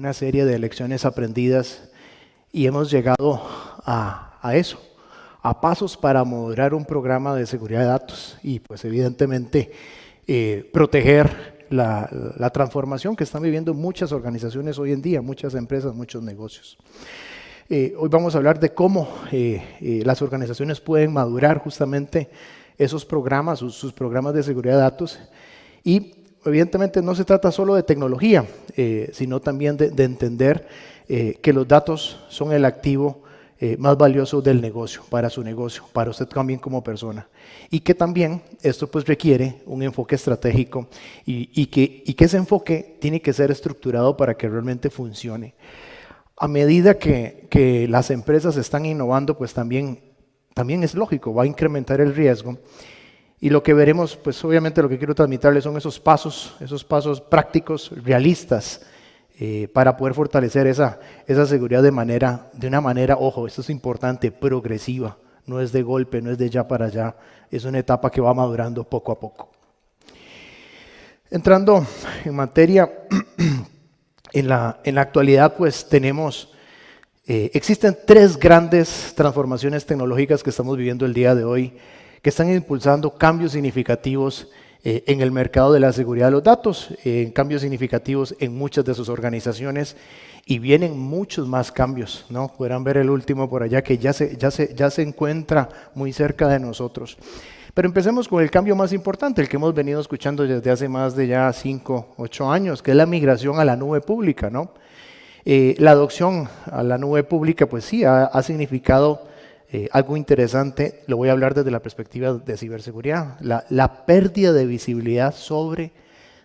una serie de lecciones aprendidas y hemos llegado a eso, a pasos para moderar un programa de seguridad de datos y pues evidentemente proteger la transformación que están viviendo muchas organizaciones hoy en día, muchas empresas, muchos negocios. Hoy vamos a hablar de cómo las organizaciones pueden madurar justamente esos programas, sus programas de seguridad de datos. Y evidentemente no se trata solo de tecnología, sino también de entender que los datos son el activo más valioso del negocio, para su negocio, para usted también como persona. Y que también esto pues requiere un enfoque estratégico y que ese enfoque tiene que ser estructurado para que realmente funcione. A medida que las empresas están innovando, pues también es lógico, va a incrementar el riesgo. Y lo que veremos, pues obviamente lo que quiero transmitirles son esos pasos prácticos, realistas, para poder fortalecer esa seguridad de una manera, ojo, esto es importante, progresiva. No es de golpe, no es de ya para allá, es una etapa que va madurando poco a poco. Entrando en materia, en la actualidad pues existen tres grandes transformaciones tecnológicas que estamos viviendo el día de hoy, que están impulsando cambios significativos en el mercado de la seguridad de los datos, cambios significativos en muchas de sus organizaciones y vienen muchos más cambios, ¿no? Podrán ver el último por allá que ya se encuentra muy cerca de nosotros. Pero empecemos con el cambio más importante, el que hemos venido escuchando desde hace más de ya 5, 8 años, que es la migración a la nube pública, ¿no? La adopción a la nube pública, pues sí, ha significado algo interesante. Lo voy a hablar desde la perspectiva de ciberseguridad, la pérdida de visibilidad sobre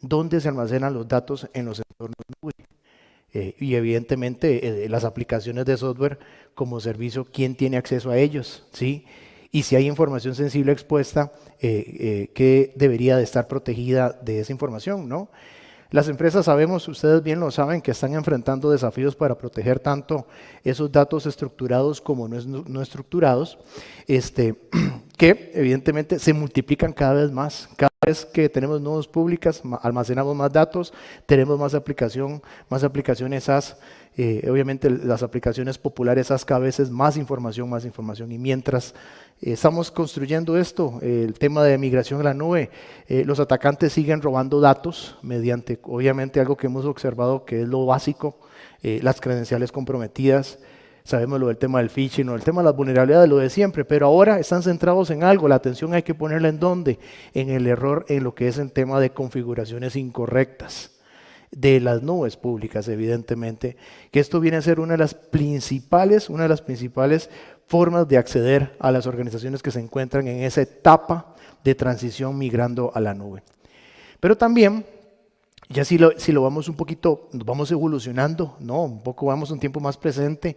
dónde se almacenan los datos en los entornos nube. Y evidentemente las aplicaciones de software como servicio, ¿quién tiene acceso a ellos? ¿Sí? Y si hay información sensible expuesta, ¿qué debería de estar protegida de esa información, ¿no? Las empresas sabemos, ustedes bien lo saben, que están enfrentando desafíos para proteger tanto esos datos estructurados como no estructurados, que evidentemente se multiplican cada vez más. Cada vez que tenemos nodos públicas, almacenamos más datos, tenemos más aplicaciones SaaS. Obviamente las aplicaciones populares SaaS cada vez es más información. Y mientras estamos construyendo esto, el tema de migración a la nube, los atacantes siguen robando datos mediante, obviamente, algo que hemos observado que es lo básico, las credenciales comprometidas. Sabemos lo del tema del phishing, el tema de las vulnerabilidades, lo de siempre, pero ahora están centrados en algo. La atención hay que ponerla en ¿dónde? En el error, en lo que es el tema de configuraciones incorrectas de las nubes públicas, evidentemente, que esto viene a ser una de las principales formas de acceder a las organizaciones que se encuentran en esa etapa de transición migrando a la nube. Pero también, ya si lo vamos un poquito, nos vamos evolucionando, ¿no? Un poco vamos a un tiempo más presente,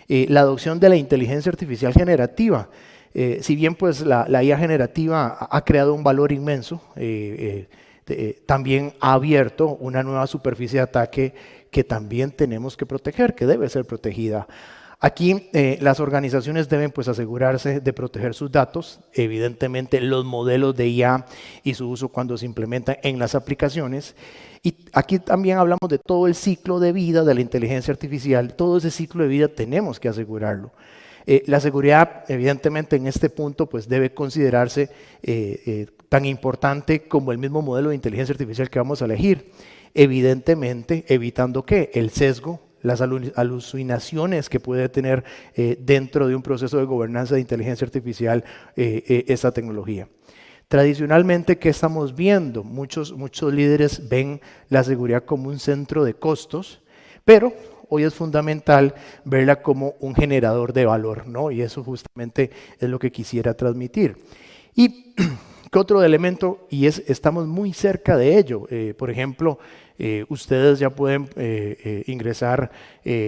la adopción de la inteligencia artificial generativa. Si bien pues la IA generativa ha creado un valor inmenso, también ha abierto una nueva superficie de ataque que también tenemos que proteger, que debe ser protegida. Aquí las organizaciones deben pues asegurarse de proteger sus datos, evidentemente los modelos de IA y su uso cuando se implementan en las aplicaciones. Y aquí también hablamos de todo el ciclo de vida de la inteligencia artificial, todo ese ciclo de vida tenemos que asegurarlo. La seguridad, evidentemente, en este punto pues debe considerarse tan importante como el mismo modelo de inteligencia artificial que vamos a elegir. Evidentemente, evitando ¿qué? El sesgo, las alucinaciones que puede tener dentro de un proceso de gobernanza de inteligencia artificial esta tecnología. Tradicionalmente, ¿qué estamos viendo? Muchos líderes ven la seguridad como un centro de costos, pero hoy es fundamental verla como un generador de valor, ¿no? Y eso justamente es lo que quisiera transmitir. Y ¿qué otro elemento? Y estamos muy cerca de ello. Por ejemplo, ustedes ya pueden ingresar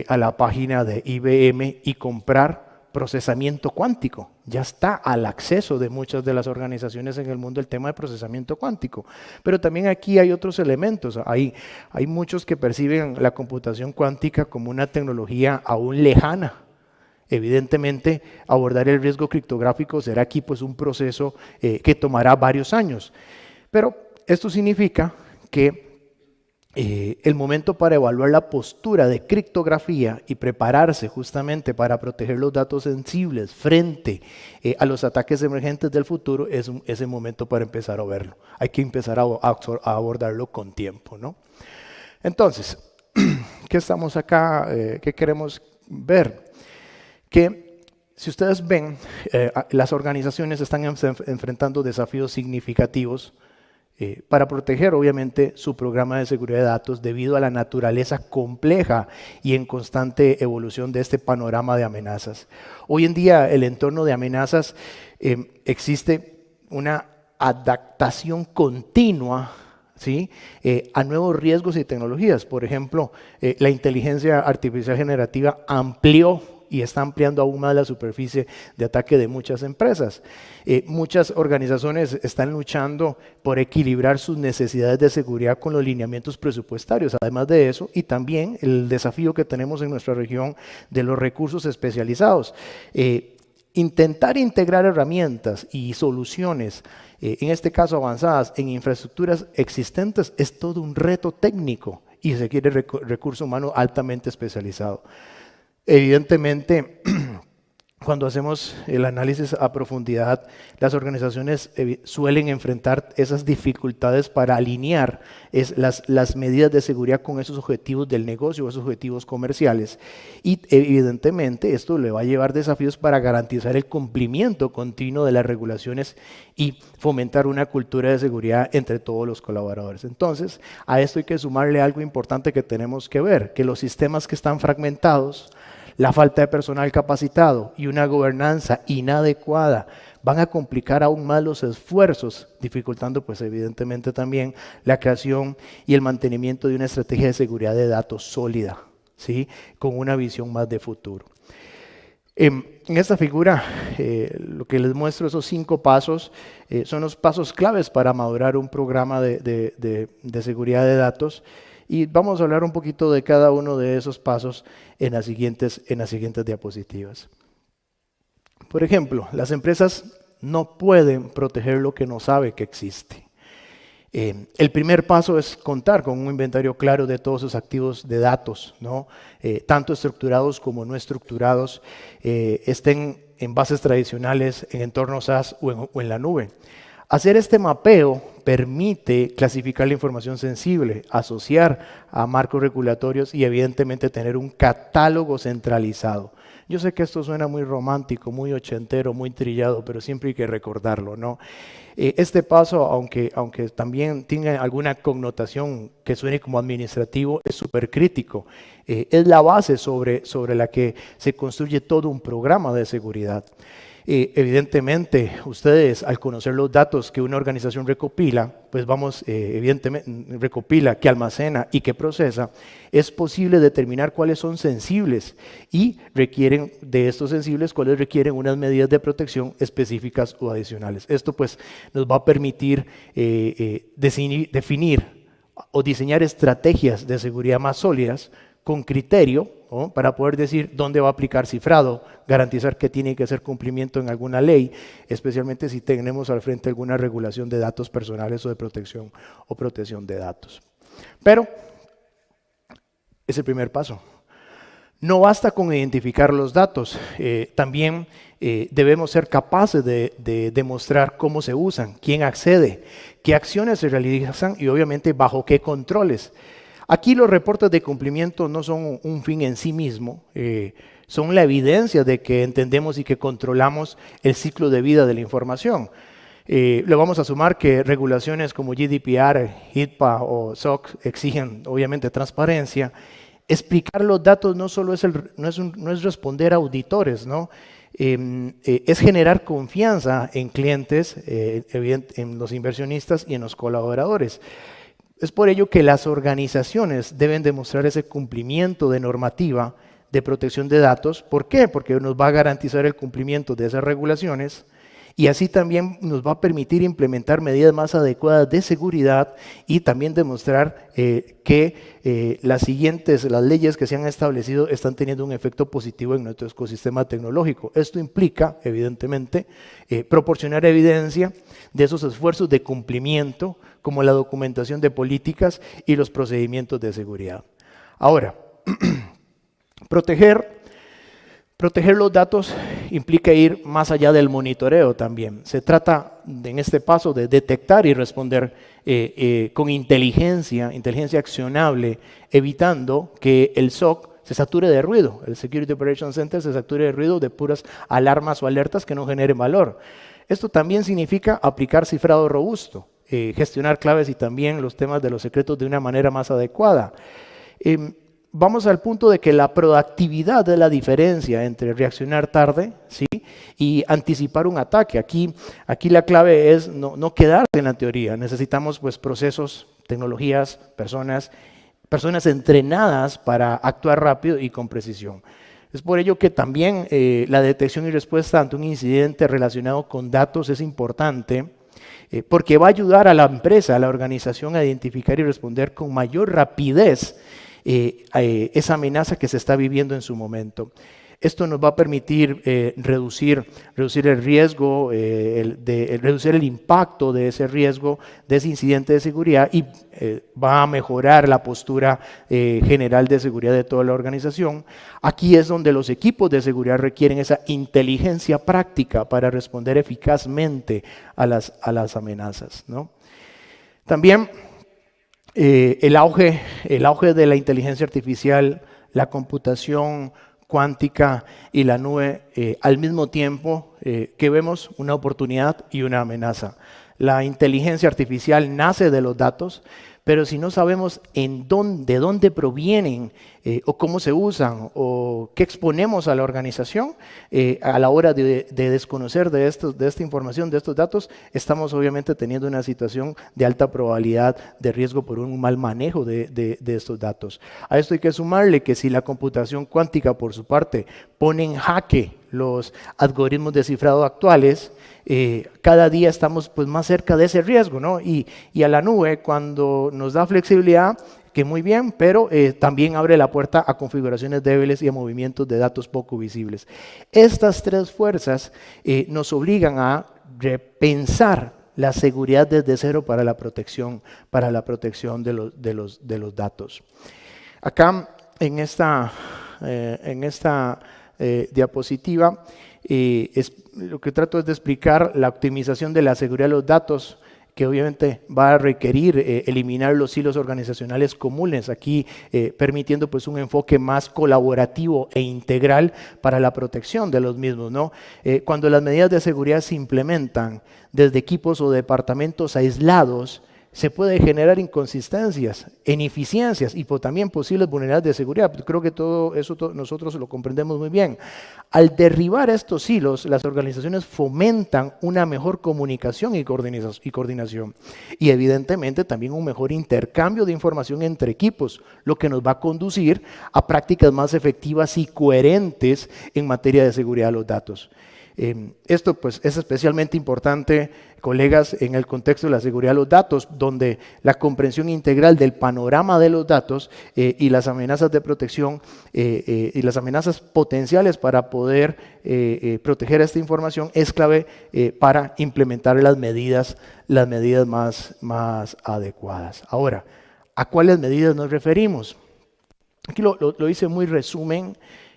a la página de IBM y comprar procesamiento cuántico. Ya está al acceso de muchas de las organizaciones en el mundo el tema de procesamiento cuántico. Pero también aquí hay otros elementos. Hay muchos que perciben la computación cuántica como una tecnología aún lejana. Evidentemente, abordar el riesgo criptográfico será aquí pues un proceso que tomará varios años. Pero esto significa que el momento para evaluar la postura de criptografía y prepararse justamente para proteger los datos sensibles frente a los ataques emergentes del futuro es el momento para empezar a verlo. Hay que empezar a abordarlo con tiempo, ¿no? Entonces, ¿qué estamos acá? ¿Qué queremos ver? Que si ustedes ven, las organizaciones están enfrentando desafíos significativos para proteger obviamente su programa de seguridad de datos debido a la naturaleza compleja y en constante evolución de este panorama de amenazas. Hoy en día el entorno de amenazas existe una adaptación continua, ¿sí? A nuevos riesgos y tecnologías. Por ejemplo, la inteligencia artificial generativa amplió y está ampliando aún más la superficie de ataque de muchas empresas. Muchas organizaciones están luchando por equilibrar sus necesidades de seguridad con los lineamientos presupuestarios. Además de eso, y también el desafío que tenemos en nuestra región de los recursos especializados. Intentar integrar herramientas y soluciones, en este caso avanzadas, en infraestructuras existentes es todo un reto técnico y se requiere recurso humano altamente especializado. Evidentemente, cuando hacemos el análisis a profundidad, las organizaciones suelen enfrentar esas dificultades para alinear las medidas de seguridad con esos objetivos del negocio, esos objetivos comerciales. Y evidentemente esto le va a llevar desafíos para garantizar el cumplimiento continuo de las regulaciones y fomentar una cultura de seguridad entre todos los colaboradores. Entonces, a esto hay que sumarle algo importante que tenemos que ver, que los sistemas que están fragmentados, la falta de personal capacitado y una gobernanza inadecuada van a complicar aún más los esfuerzos, dificultando pues evidentemente también la creación y el mantenimiento de una estrategia de seguridad de datos sólida, ¿sí? Con una visión más de futuro. En esta figura, lo que les muestro, esos 5 pasos, son los pasos claves para madurar un programa de seguridad de datos. Y vamos a hablar un poquito de cada uno de esos pasos en las siguientes diapositivas. Por ejemplo, las empresas no pueden proteger lo que no sabe que existe. El primer paso es contar con un inventario claro de todos sus activos de datos, ¿no? Tanto estructurados como no estructurados, estén en bases tradicionales, en entornos SaaS o en la nube. Hacer este mapeo permite clasificar la información sensible, asociar a marcos regulatorios y evidentemente tener un catálogo centralizado. Yo sé que esto suena muy romántico, muy ochentero, muy trillado, pero siempre hay que recordarlo, ¿no? Este paso, aunque también tenga alguna connotación que suene como administrativo, es súper crítico. Es la base sobre la que se construye todo un programa de seguridad. Evidentemente, ustedes al conocer los datos que una organización recopila, pues evidentemente recopila, que almacena y que procesa, es posible determinar cuáles son sensibles y requieren de estos sensibles, cuáles requieren unas medidas de protección específicas o adicionales. Esto pues nos va a permitir definir o diseñar estrategias de seguridad más sólidas con criterio, ¿no? Para poder decir dónde va a aplicar cifrado, garantizar que tiene que hacer cumplimiento en alguna ley, especialmente si tenemos al frente alguna regulación de datos personales o de protección o protección de datos. Pero es el primer paso. No basta con identificar los datos, también debemos ser capaces de demostrar cómo se usan, quién accede, qué acciones se realizan y obviamente bajo qué controles. Aquí los reportes de cumplimiento no son un fin en sí mismo, son la evidencia de que entendemos y que controlamos el ciclo de vida de la información. Le vamos a sumar que regulaciones como GDPR, HIPAA o SOC exigen obviamente transparencia. Explicar los datos no solo no es responder a auditores, ¿no? Es generar confianza en clientes, en los inversionistas y en los colaboradores. Es por ello que las organizaciones deben demostrar ese cumplimiento de normativa de protección de datos. ¿Por qué? Porque nos va a garantizar el cumplimiento de esas regulaciones Y así también nos va a permitir implementar medidas más adecuadas de seguridad y también demostrar que las leyes que se han establecido están teniendo un efecto positivo en nuestro ecosistema tecnológico. Esto implica, evidentemente, proporcionar evidencia de esos esfuerzos de cumplimiento, como la documentación de políticas y los procedimientos de seguridad. Ahora, proteger los datos implica ir más allá del monitoreo también. Se trata, en este paso, de detectar y responder con inteligencia accionable, evitando que el SOC se sature de ruido, el Security Operations Center se sature de ruido de puras alarmas o alertas que no generen valor. Esto también significa aplicar cifrado robusto, gestionar claves y también los temas de los secretos de una manera más adecuada. Vamos al punto de que la proactividad es la diferencia entre reaccionar tarde, ¿sí?, y anticipar un ataque. Aquí la clave es no quedarse en la teoría. Necesitamos pues procesos, tecnologías, personas entrenadas para actuar rápido y con precisión. Es por ello que también la detección y respuesta ante un incidente relacionado con datos es importante, porque va a ayudar a la empresa, a la organización a identificar y responder con mayor rapidez esa amenaza que se está viviendo en su momento. Esto nos va a permitir reducir el riesgo, reducir el impacto de ese riesgo, de ese incidente de seguridad y va a mejorar la postura general de seguridad de toda la organización. Aquí es donde los equipos de seguridad requieren esa inteligencia práctica para responder eficazmente a las amenazas, ¿no? También el auge de la inteligencia artificial, la computación cuántica y la nube al mismo tiempo que vemos una oportunidad y una amenaza. La inteligencia artificial nace de los datos, pero si no sabemos de dónde provienen o cómo se usan o qué exponemos a la organización a la hora de desconocer de esta información, de estos datos, estamos obviamente teniendo una situación de alta probabilidad de riesgo por un mal manejo de estos datos. A esto hay que sumarle que si la computación cuántica, por su parte, pone en jaque los algoritmos de cifrado actuales, cada día estamos pues más cerca de ese riesgo, ¿no? Y a la nube, cuando nos da flexibilidad, que muy bien, pero también abre la puerta a configuraciones débiles y a movimientos de datos poco visibles. Estas tres fuerzas nos obligan a repensar la seguridad desde cero para la protección de los datos. Acá en esta diapositiva lo que trato es de explicar la optimización de la seguridad de los datos, que obviamente va a requerir eliminar los hilos organizacionales comunes, aquí permitiendo pues un enfoque más colaborativo e integral para la protección de los mismos, ¿no? Cuando las medidas de seguridad se implementan desde equipos o departamentos aislados, se puede generar inconsistencias, ineficiencias y también posibles vulnerabilidades de seguridad. Creo que todo eso nosotros lo comprendemos muy bien. Al derribar estos hilos, las organizaciones fomentan una mejor comunicación y coordinación. Y evidentemente también un mejor intercambio de información entre equipos, lo que nos va a conducir a prácticas más efectivas y coherentes en materia de seguridad de los datos. Esto pues es especialmente importante, colegas, en el contexto de la seguridad de los datos, donde la comprensión integral del panorama de los datos y las amenazas de protección y las amenazas potenciales para poder proteger esta información es clave para implementar las medidas más adecuadas. Ahora, ¿a cuáles medidas nos referimos? Aquí lo hice muy resumen.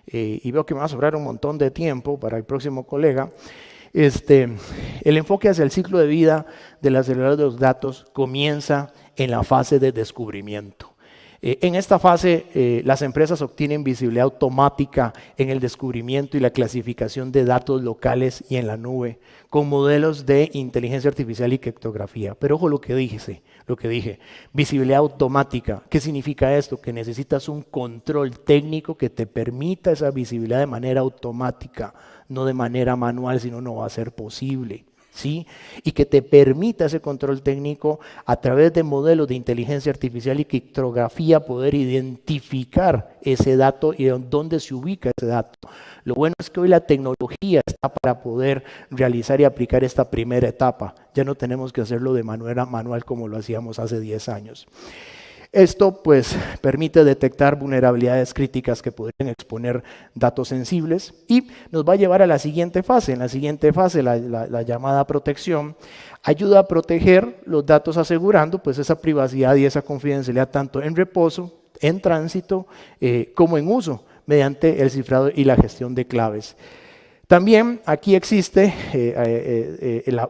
Y veo que me va a sobrar un montón de tiempo para el próximo colega. El enfoque hacia el ciclo de vida de la seguridad de los datos comienza en la fase de descubrimiento. En esta fase, las empresas obtienen visibilidad automática en el descubrimiento y la clasificación de datos locales y en la nube, con modelos de inteligencia artificial y criptografía. Pero ojo lo que dije, visibilidad automática. ¿Qué significa esto? Que necesitas un control técnico que te permita esa visibilidad de manera automática, no de manera manual, si no, no va a ser posible. ¿sí? Y que te permita ese control técnico a través de modelos de inteligencia artificial y criptografía poder identificar ese dato y dónde se ubica ese dato. Lo bueno es que hoy la tecnología está para poder realizar y aplicar esta primera etapa. Ya no tenemos que hacerlo de manera manual como lo hacíamos hace 10 años. Esto pues permite detectar vulnerabilidades críticas que podrían exponer datos sensibles y nos va a llevar a la siguiente fase. En la siguiente fase, la llamada protección, ayuda a proteger los datos asegurando pues esa privacidad y esa confidencialidad tanto en reposo, en tránsito, como en uso mediante el cifrado y la gestión de claves. También aquí existe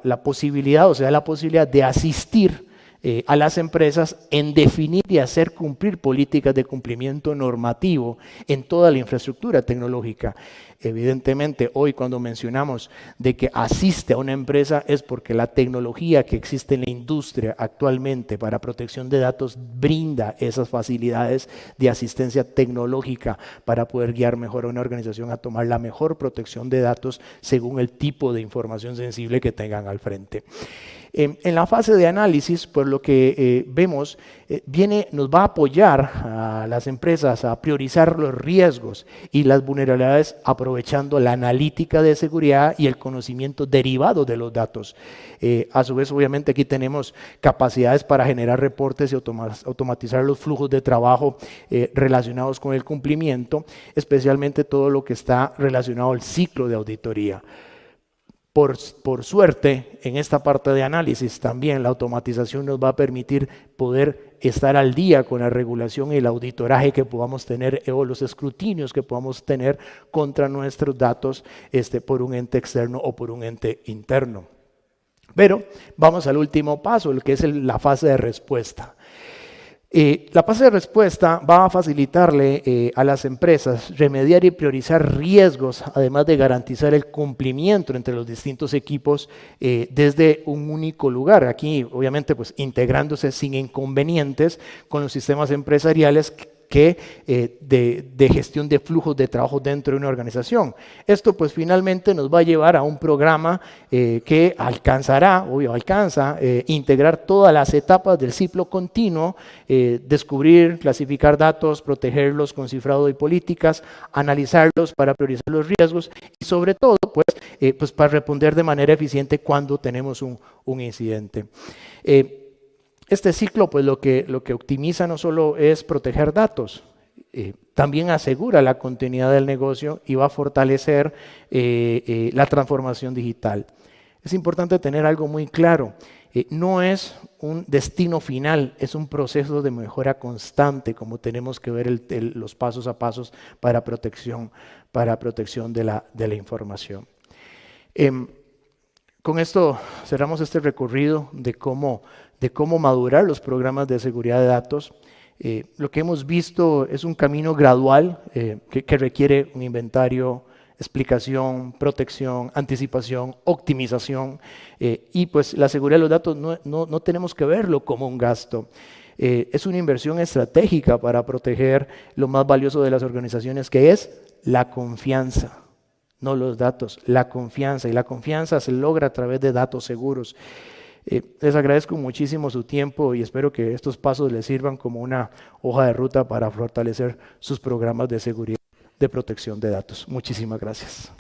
la posibilidad, la posibilidad de asistir a las empresas en definir y hacer cumplir políticas de cumplimiento normativo en toda la infraestructura tecnológica. Evidentemente, hoy cuando mencionamos de que asiste a una empresa es porque la tecnología que existe en la industria actualmente para protección de datos brinda esas facilidades de asistencia tecnológica para poder guiar mejor a una organización a tomar la mejor protección de datos según el tipo de información sensible que tengan al frente. En la fase de análisis, pues lo que vemos nos va a apoyar a las empresas a priorizar los riesgos y las vulnerabilidades aprovechando la analítica de seguridad y el conocimiento derivado de los datos. A su vez, obviamente, aquí tenemos capacidades para generar reportes y automatizar los flujos de trabajo relacionados con el cumplimiento, especialmente todo lo que está relacionado al ciclo de auditoría. Por suerte, en esta parte de análisis también la automatización nos va a permitir poder estar al día con la regulación y el auditoraje que podamos tener o los escrutinios que podamos tener contra nuestros datos por un ente externo o por un ente interno. Pero vamos al último paso, el que es la fase de respuesta. La fase de respuesta va a facilitarle a las empresas remediar y priorizar riesgos, además de garantizar el cumplimiento entre los distintos equipos desde un único lugar. Aquí, obviamente, pues integrándose sin inconvenientes con los sistemas empresariales de gestión de flujos de trabajo dentro de una organización. Esto pues finalmente nos va a llevar a un programa que alcanza integrar todas las etapas del ciclo continuo, descubrir, clasificar datos, protegerlos con cifrado y políticas, analizarlos para priorizar los riesgos y sobre todo pues para responder de manera eficiente cuando tenemos un incidente. Este ciclo, pues lo que optimiza no solo es proteger datos, también asegura la continuidad del negocio y va a fortalecer la transformación digital. Es importante tener algo muy claro, no es un destino final, es un proceso de mejora constante, como tenemos que ver los pasos a pasos para protección de la información. Con esto cerramos este recorrido de cómo madurar los programas de seguridad de datos. Lo que hemos visto es un camino gradual que requiere un inventario, explicación, protección, anticipación, optimización y pues la seguridad de los datos no tenemos que verlo como un gasto. Es una inversión estratégica para proteger lo más valioso de las organizaciones, que es la confianza. No los datos, la confianza. Y la confianza se logra a través de datos seguros. Les agradezco muchísimo su tiempo y espero que estos pasos les sirvan como una hoja de ruta para fortalecer sus programas de seguridad, de protección de datos. Muchísimas gracias.